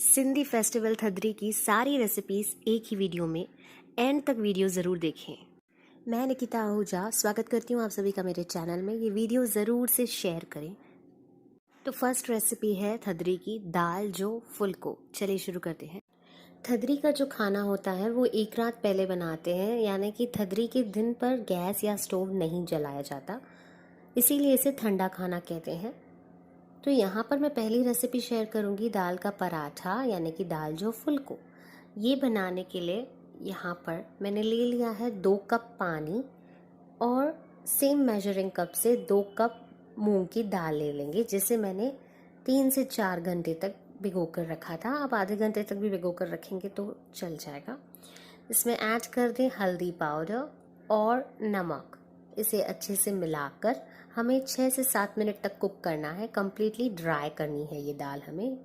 Sindhi festival Thadri की सारी recipes एक ही वीडियो में, एंड तक वीडियो ज़रूर देखें। मैं निकिता आहूजा स्वागत करती हूँ आप सभी का मेरे चैनल में। ये वीडियो ज़रूर से शेयर करें। तो फर्स्ट रेसिपी है थदरी की दाल जो फुल्को। चलिए शुरू करते हैं। थदरी का जो खाना होता है वो एक रात पहले बनाते हैं, यानी कि थदरी के दिन पर गैस या स्टोव नहीं जलाया जाता, इसीलिए इसे ठंडा खाना कहते हैं। तो यहाँ पर मैं पहली रेसिपी शेयर करूँगी दाल का पराठा, यानी कि दाल जो फुल्को। ये बनाने के लिए यहाँ पर मैंने ले लिया है 2 कप पानी और सेम मेजरिंग कप से 2 कप मूंग की दाल ले लेंगे, जिसे मैंने 3 से 4 घंटे तक भिगो कर रखा था। आप आधे घंटे तक भी भिगो कर रखेंगे तो चल जाएगा। इसमें ऐड कर दें हल्दी पाउडर और नमक। इसे अच्छे से मिलाकर हमें 6 से 7 मिनट तक कुक करना है। कम्प्लीटली ड्राई करनी है ये दाल, हमें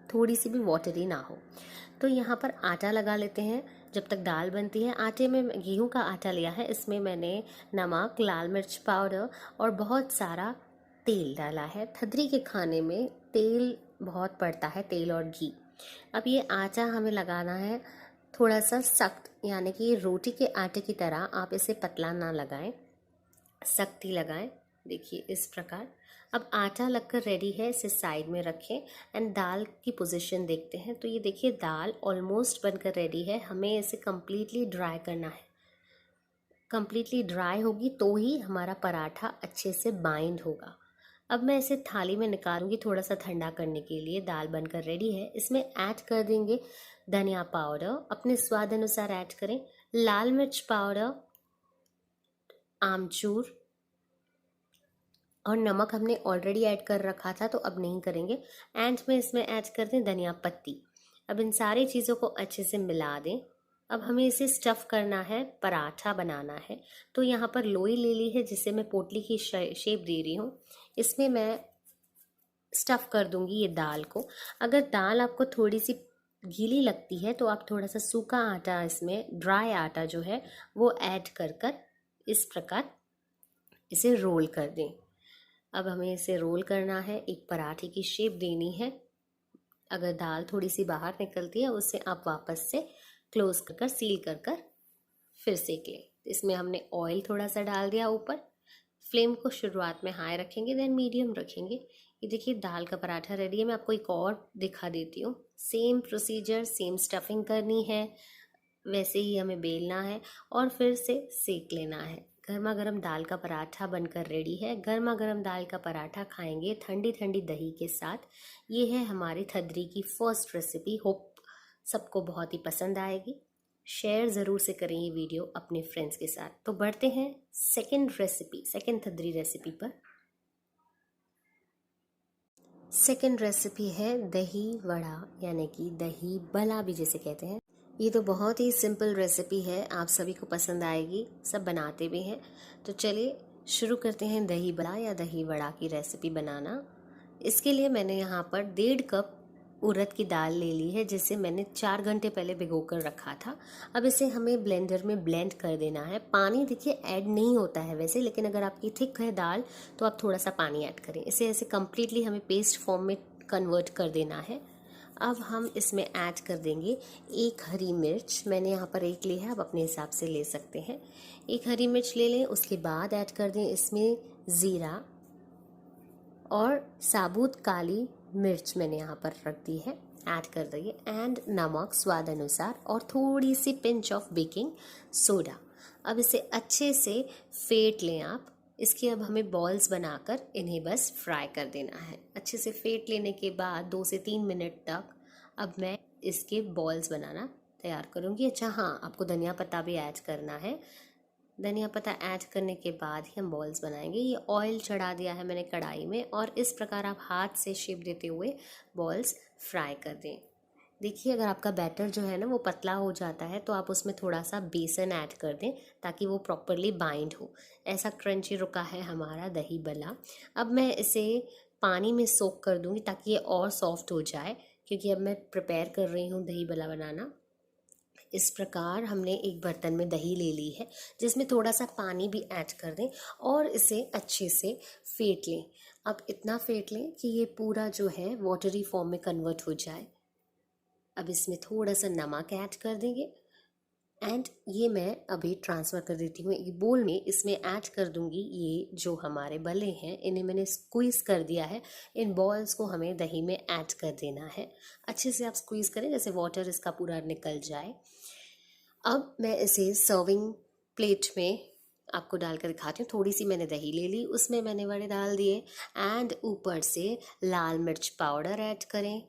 थोड़ी सी भी वाटरी ना हो। तो यहाँ पर आटा लगा लेते हैं जब तक दाल बनती है। आटे में गेहूं का आटा लिया है, इसमें मैंने नमक, लाल मिर्च पाउडर और बहुत सारा तेल डाला है। थदरी के खाने में तेल बहुत पड़ता है, तेल और घी। अब ये आटा हमें लगाना है थोड़ा सा सख्त, यानी कि रोटी के आटे की तरह। आप इसे पतला ना लगाएं, सख्त ही लगाएं। देखिए इस प्रकार। अब आटा लगकर रेडी है, इसे साइड में रखें एंड दाल की पोजीशन देखते हैं। तो ये देखिए दाल ऑलमोस्ट बनकर रेडी है। हमें इसे कम्प्लीटली ड्राई करना है। कम्प्लीटली ड्राई होगी तो ही हमारा पराठा अच्छे से बाइंड होगा। अब मैं इसे थाली में निकालूंगी थोड़ा सा ठंडा करने के लिए। दाल बनकर रेडी है। इसमें ऐड कर देंगे धनिया पाउडर, अपने स्वाद अनुसार ऐड करें, लाल मिर्च पाउडर, आमचूर और नमक हमने ऑलरेडी ऐड कर रखा था तो अब नहीं करेंगे। एंड में इसमें ऐड कर दें धनिया पत्ती। अब इन सारी चीज़ों को अच्छे से मिला दें। अब हमें इसे स्टफ़ करना है, पराठा बनाना है। तो यहाँ पर लोई ले ली है जिसे मैं पोटली की शेप दे रही हूँ। इसमें मैं स्टफ़ कर दूंगी ये दाल को। अगर दाल आपको थोड़ी सी गीली लगती है तो आप थोड़ा सा सूखा आटा, इसमें ड्राई आटा जो है वो ऐड कर कर इस प्रकार इसे रोल कर दें। अब हमें इसे रोल करना है, एक पराठे की शेप देनी है। अगर दाल थोड़ी सी बाहर निकलती है उसे आप वापस से क्लोज कर सील कर फिर सेक लें। इसमें हमने ऑयल थोड़ा सा डाल दिया ऊपर। फ्लेम को शुरुआत में हाई रखेंगे, देन मीडियम रखेंगे। ये देखिए दाल का पराठा रेडी है। मैं आपको एक और दिखा देती हूँ। सेम प्रोसीजर, सेम स्टफिंग करनी है, वैसे ही हमें बेलना है और फिर से सेक लेना है। गर्मा गर्म दाल का पराठा बनकर रेडी है। गर्मा गर्म दाल का पराठा खाएंगे ठंडी ठंडी दही के साथ। ये है हमारी थदरी की फर्स्ट रेसिपी। होप सबको बहुत ही पसंद आएगी। शेयर ज़रूर से करें ये वीडियो अपने फ्रेंड्स के साथ। तो बढ़ते हैं second recipe, second Thadri recipe पर। सेकंड रेसिपी है दही वड़ा, यानी कि दही बला भी जिसे कहते हैं। ये तो बहुत ही सिंपल रेसिपी है, आप सभी को पसंद आएगी, सब बनाते भी हैं। तो चलिए शुरू करते हैं दही बड़ा या दही वड़ा की रेसिपी बनाना। इसके लिए मैंने यहाँ पर 1.5 कप उड़द की दाल ले ली है, जिसे मैंने 4 घंटे पहले भिगो कर रखा था। अब इसे हमें ब्लेंडर में ब्लेंड कर देना है। पानी देखिए ऐड नहीं होता है वैसे, लेकिन अगर आपकी थिक है दाल तो आप थोड़ा सा पानी ऐड करें। इसे ऐसे कम्प्लीटली हमें पेस्ट फॉर्म में कन्वर्ट कर देना है। अब हम इसमें ऐड कर देंगे 1 हरी मिर्च। मैंने यहाँ पर 1 ली है, आप अपने हिसाब से ले सकते हैं। 1 हरी मिर्च ले लें। उसके बाद ऐड कर दें इसमें ज़ीरा और साबुत काली मिर्च मैंने यहाँ पर रख दी है, ऐड कर दिए। एंड नमक स्वाद अनुसार और थोड़ी सी पिंच ऑफ बेकिंग सोडा। अब इसे अच्छे से फेंट लें आप। इसकी अब हमें बॉल्स बनाकर इन्हें बस फ्राई कर देना है। अच्छे से फेंट लेने के बाद 2 से 3 मिनट तक अब मैं इसके बॉल्स बनाना तैयार करूँगी। अच्छा हाँ, आपको धनिया पत्ता भी ऐड करना है। धनिया पत्ता ऐड करने के बाद ही हम बॉल्स बनाएंगे। ये ऑयल चढ़ा दिया है मैंने कढ़ाई में और इस प्रकार आप हाथ से शेप देते हुए बॉल्स फ्राई कर दें। देखिए अगर आपका बैटर जो है ना वो पतला हो जाता है तो आप उसमें थोड़ा सा बेसन ऐड कर दें ताकि वो प्रॉपरली बाइंड हो। ऐसा क्रंची रुका है हमारा दही बला। अब मैं इसे पानी में सोक कर दूंगी ताकि ये और सॉफ्ट हो जाए, क्योंकि अब मैं प्रिपेयर कर रही हूँ दही बला बनाना। इस प्रकार हमने एक बर्तन में दही ले ली है, जिसमें थोड़ा सा पानी भी ऐड कर दें और इसे अच्छे से फेंट लें। अब इतना फेंट लें कि ये पूरा जो है वाटरी फॉर्म में कन्वर्ट हो जाए। अब इसमें थोड़ा सा नमक ऐड कर देंगे एंड ये मैं अभी ट्रांसफ़र कर देती हूँ एक बोल में। इसमें ऐड कर दूंगी ये जो हमारे बल्ले हैं, इन्हें मैंने स्क्वीज़ कर दिया है। इन बॉल्स को हमें दही में ऐड कर देना है। अच्छे से आप स्क्वीज़ करें जैसे वाटर इसका पूरा निकल जाए। अब मैं इसे सर्विंग प्लेट में आपको डालकर दिखाती हूँ। थोड़ी सी मैंने दही ले ली, उसमें मैंने वड़े डाल दिए एंड ऊपर से लाल मिर्च पाउडर ऐड करें,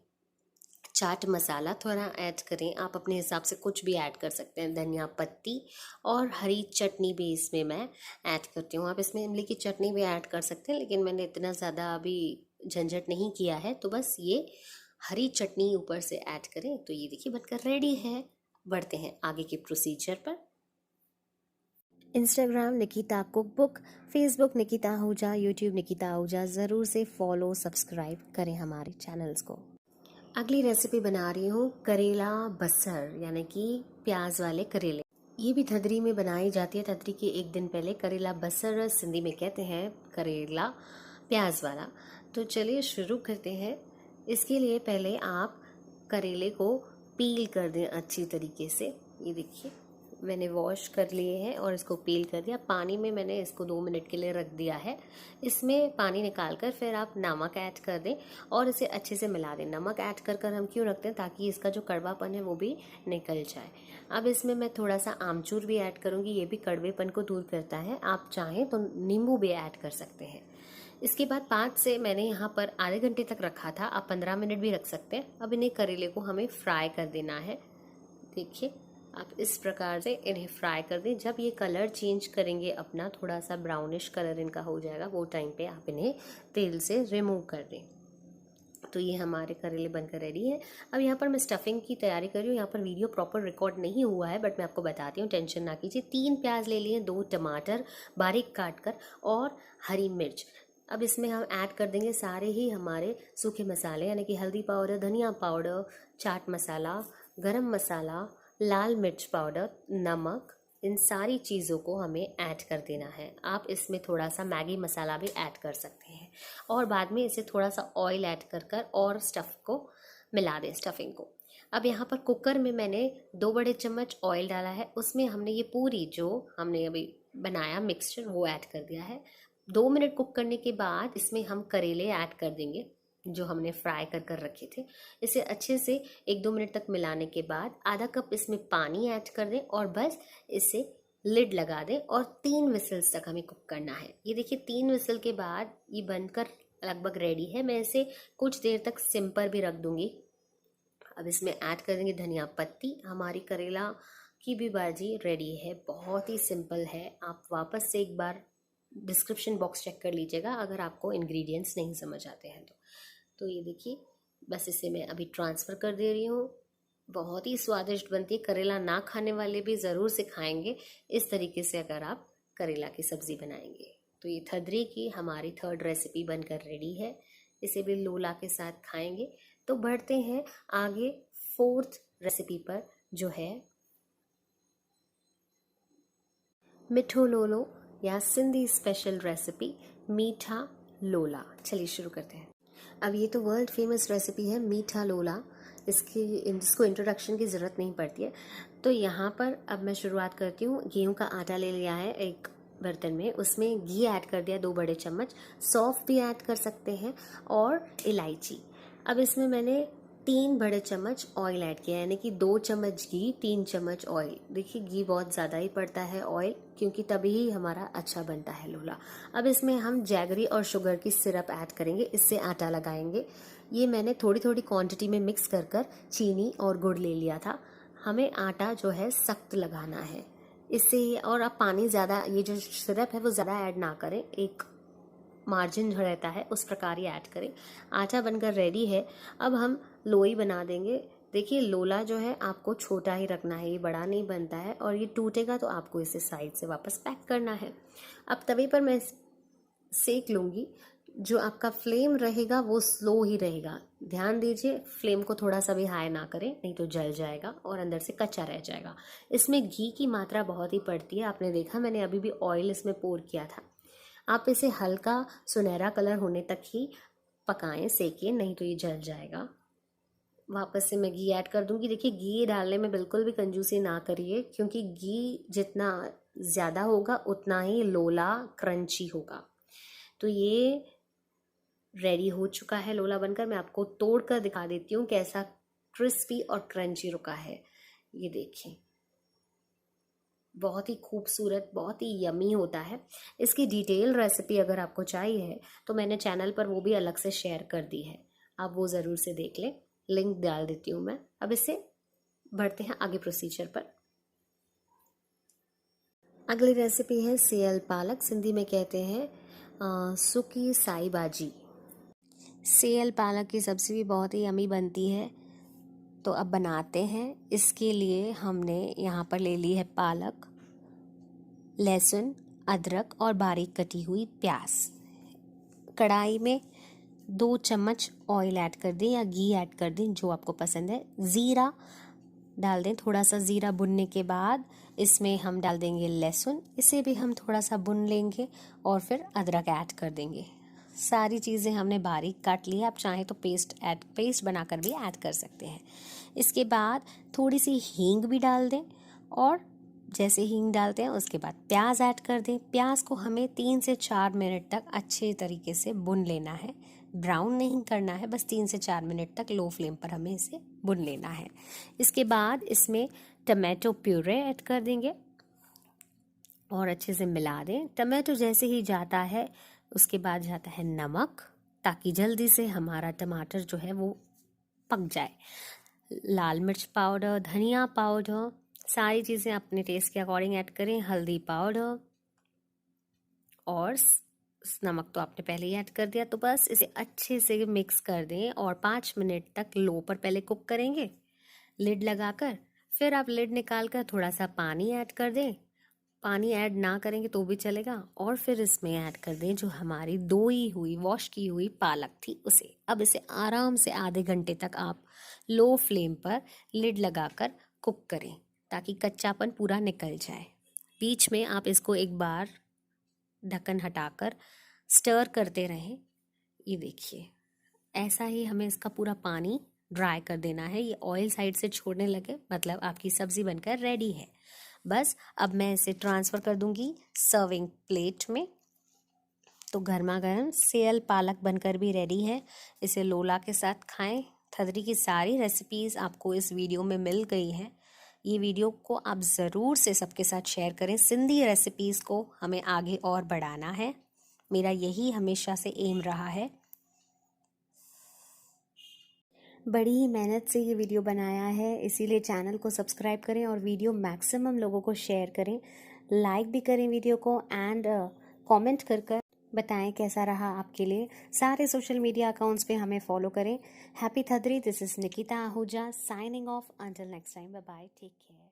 चाट मसाला थोड़ा ऐड करें, आप अपने हिसाब से कुछ भी ऐड कर सकते हैं, धनिया पत्ती और हरी चटनी भी इसमें मैं ऐड करती हूँ। आप इसमें इमली की चटनी भी ऐड कर सकते हैं, लेकिन मैंने इतना ज़्यादा अभी झंझट नहीं किया है, तो बस ये हरी चटनी ऊपर से ऐड करें। तो ये देखिए बनकर रेडी है। बढ़ते हैं आगे के प्रोसीजर पर। Instagram Nikita cook book, Facebook Nikita Ahuja, YouTube Nikita Ahuja, ज़रूर से फॉलो सब्सक्राइब करें हमारे चैनल्स को। अगली रेसिपी बना रही हूँ करेला बसर, यानी कि प्याज वाले करेले। ये भी थदरी में बनाई जाती है। थदरी के एक दिन पहले करेला बसर सिंधी में कहते हैं करेला प्याज वाला। तो चलिए शुरू करते हैं। इसके लिए पहले आप करेले को पील कर दें अच्छी तरीके से। ये देखिए मैंने वॉश कर लिए हैं और इसको पील कर दिया। पानी में मैंने इसको 2 मिनट के लिए रख दिया है। इसमें पानी निकाल कर फिर आप नमक ऐड कर दें और इसे अच्छे से मिला दें। नमक ऐड कर कर हम क्यों रखते हैं, ताकि इसका जो कड़वापन है वो भी निकल जाए। अब इसमें मैं थोड़ा सा आमचूर भी ऐड करूँगी, ये भी कड़वेपन को दूर करता है। आप चाहें तो नींबू भी ऐड कर सकते हैं। इसके बाद 5 से मैंने यहाँ पर आधे घंटे तक रखा था, आप 15 मिनट भी रख सकते हैं। अब इन्हें करेले को हमें फ्राई कर देना है। देखिए आप इस प्रकार से इन्हें फ्राई कर दें। जब ये कलर चेंज करेंगे अपना, थोड़ा सा ब्राउनिश कलर इनका हो जाएगा, वो टाइम पे आप इन्हें तेल से रिमूव कर दें। तो ये हमारे करेले बनकर रेडी है। अब यहाँ पर मैं स्टफिंग की तैयारी कर रही हूँ। यहाँ पर वीडियो प्रॉपर रिकॉर्ड नहीं हुआ है, बट मैं आपको बताती हूँ, टेंशन ना कीजिए। 3 प्याज ले लिए, 2 टमाटर बारीक काट कर और हरी मिर्च। अब इसमें हम ऐड कर देंगे सारे ही हमारे सूखे मसाले, यानी कि हल्दी पाउडर, धनिया पाउडर, चाट मसाला, गरम मसाला, लाल मिर्च पाउडर, नमक। इन सारी चीज़ों को हमें ऐड कर देना है। आप इसमें थोड़ा सा मैगी मसाला भी ऐड कर सकते हैं और बाद में इसे थोड़ा सा ऑयल ऐड कर कर और स्टफ़ को मिला दें, स्टफिंग को। अब यहाँ पर कुकर में मैंने 2 बड़े चम्मच ऑयल डाला है। उसमें हमने ये पूरी जो हमने अभी बनाया मिक्सचर वो ऐड कर दिया है। 2 मिनट कुक करने के बाद इसमें हम करेले ऐड कर देंगे जो हमने फ्राई कर कर रखे थे। इसे अच्छे से 1-2 मिनट तक मिलाने के बाद आधा कप इसमें पानी ऐड कर दें और बस इसे लिड लगा दें और 3 विसल्स तक हमें कुक करना है। ये देखिए 3 विसल के बाद ये बनकर लगभग रेडी है। मैं इसे कुछ देर तक सिम पर भी रख दूंगी। अब इसमें ऐड कर देंगे धनिया पत्ती। हमारी करेला की भी भाजी रेडी है। बहुत ही सिंपल है। आप वापस से एक बार डिस्क्रिप्शन बॉक्स चेक कर लीजिएगा अगर आपको इंग्रेडिएंट्स नहीं समझ आते हैं तो ये देखिए बस इसे मैं अभी ट्रांसफ़र कर दे रही हूँ। बहुत ही स्वादिष्ट बनती है। करेला ना खाने वाले भी ज़रूर से खाएंगे इस तरीके से अगर आप करेला की सब्ज़ी बनाएंगे। तो ये थदरी की हमारी 3rd रेसिपी बनकर रेडी है। इसे भी लोला के साथ खाएंगे। तो बढ़ते हैं आगे 4th रेसिपी पर, जो है मिठो लोलो या सिंधी स्पेशल रेसिपी मीठा लोला। चलिए शुरू करते हैं। अब ये तो वर्ल्ड फेमस रेसिपी है मीठा लोला। इसको इंट्रोडक्शन की ज़रूरत नहीं पड़ती है। तो यहाँ पर अब मैं शुरुआत करती हूँ। गेहूँ का आटा ले लिया है एक बर्तन में, उसमें घी ऐड कर दिया 2 बड़े चम्मच, सौंफ भी ऐड कर सकते हैं और इलायची। अब इसमें मैंने 3 बड़े चम्मच ऑयल ऐड किया, यानी कि 2 चम्मच घी 3 चम्मच ऑयल। देखिए घी बहुत ज़्यादा ही पड़ता है ऑयल, क्योंकि तभी ही हमारा अच्छा बनता है लोला। अब इसमें हम जैगरी और शुगर की सिरप ऐड करेंगे, इससे आटा लगाएंगे। ये मैंने थोड़ी थोड़ी क्वांटिटी में मिक्स कर कर चीनी और गुड़ ले लिया था। हमें आटा जो है सख्त लगाना है इससे। और आप पानी ज़्यादा, ये जो सिरप है वो ज़्यादा ऐड ना करें, एक मार्जिन जो रहता है उस प्रकार ही ऐड करें। आटा बनकर रेडी है। अब हम लोई बना देंगे। देखिए लोला जो है आपको छोटा ही रखना है, ये बड़ा नहीं बनता है और ये टूटेगा तो आपको इसे साइड से वापस पैक करना है। अब तवे पर मैं सेक लूँगी। जो आपका फ्लेम रहेगा वो स्लो ही रहेगा। ध्यान दीजिए फ्लेम को थोड़ा सा भी हाई ना करें, नहीं तो जल जाएगा और अंदर से कच्चा रह जाएगा। इसमें घी की मात्रा बहुत ही पड़ती है। आपने देखा मैंने अभी भी ऑयल इसमें पोर किया था। आप इसे हल्का सुनहरा कलर होने तक ही पकाएं, सेकें, नहीं तो ये जल जाएगा। वापस से मैं घी ऐड कर दूंगी। देखिए घी डालने में बिल्कुल भी कंजूसी ना करिए, क्योंकि घी जितना ज़्यादा होगा उतना ही लोला क्रंची होगा। तो ये रेडी हो चुका है लोला बनकर। मैं आपको तोड़ कर दिखा देती हूँ कैसा क्रिस्पी और क्रंची रुका है। ये देखिए बहुत ही खूबसूरत, बहुत ही यमी होता है। इसकी डिटेल रेसिपी अगर आपको चाहिए तो मैंने चैनल पर वो भी अलग से शेयर कर दी है, आप वो ज़रूर से देख लें, लिंक डाल देती हूँ मैं। अब इससे बढ़ते हैं आगे प्रोसीजर पर। अगली रेसिपी है सेयल पालक, सिंधी में कहते हैं सुकी साई भाजी। सेयल पालक की सब्ज़ी भी बहुत ही यमी बनती है, तो अब बनाते हैं। इसके लिए हमने यहाँ पर ले ली है पालक, लहसुन, अदरक और बारीक कटी हुई प्याज। कढ़ाई में 2 चम्मच ऑयल ऐड कर दें या घी ऐड कर दें, जो आपको पसंद है। ज़ीरा डाल दें। थोड़ा सा ज़ीरा भुनने के बाद इसमें हम डाल देंगे लहसुन, इसे भी हम थोड़ा सा भुन लेंगे और फिर अदरक ऐड कर देंगे। सारी चीज़ें हमने बारीक काट ली है, आप चाहें तो पेस्ट बनाकर भी ऐड कर सकते हैं। इसके बाद थोड़ी सी हींग भी डाल दें और जैसे हींग डालते हैं उसके बाद प्याज ऐड कर दें। प्याज को हमें 3 से 4 मिनट तक अच्छे तरीके से भुन लेना है, ब्राउन नहीं करना है, बस 3 से 4 मिनट तक लो फ्लेम पर हमें इसे भुन लेना है। इसके बाद इसमें टमाटो प्यूरे ऐड कर देंगे और अच्छे से मिला दें। टमाटो जैसे ही जाता है उसके बाद जाता है नमक, ताकि जल्दी से हमारा टमाटर जो है वो पक जाए। लाल मिर्च पाउडर, धनिया पाउडर, सारी चीज़ें अपने टेस्ट के अकॉर्डिंग ऐड करें। हल्दी पाउडर और नमक तो आपने पहले ही ऐड कर दिया। तो बस इसे अच्छे से मिक्स कर दें और 5 मिनट तक लो पर पहले कुक करेंगे लिड लगाकर। फिर आप लिड निकाल कर थोड़ा सा पानी ऐड कर दें। पानी ऐड ना करेंगे तो भी चलेगा। और फिर इसमें ऐड कर दें जो हमारी धोई हुई वॉश की हुई पालक थी उसे। अब इसे आराम से आधे घंटे तक आप लो फ्लेम पर लिड लगाकर कुक करें, ताकि कच्चापन पूरा निकल जाए। बीच में आप इसको एक बार ढक्कन हटाकर स्टर करते रहें। ये देखिए ऐसा ही हमें इसका पूरा पानी ड्राई कर देना है। ये ऑयल साइड से छोड़ने लगे मतलब आपकी सब्ज़ी बनकर रेडी है। बस अब मैं इसे ट्रांसफ़र कर दूंगी सर्विंग प्लेट में। तो गर्मा गर्म सेयल पालक बनकर भी रेडी है। इसे लोला के साथ खाएं। थदरी की सारी रेसिपीज़ आपको इस वीडियो में मिल गई हैं। ये वीडियो को आप ज़रूर से सबके साथ शेयर करें। सिंधी रेसिपीज़ को हमें आगे और बढ़ाना है, मेरा यही हमेशा से एम रहा है। बड़ी ही मेहनत से ये वीडियो बनाया है, इसीलिए चैनल को सब्सक्राइब करें और वीडियो मैक्सिमम लोगों को शेयर करें। लाइक भी करें वीडियो को एंड कमेंट कर बताएं कैसा रहा आपके लिए। सारे सोशल मीडिया अकाउंट्स पे हमें फॉलो करें। हैप्पी थदरी, this is Nikita Ahuja signing off. Until next time, bye bye, take care.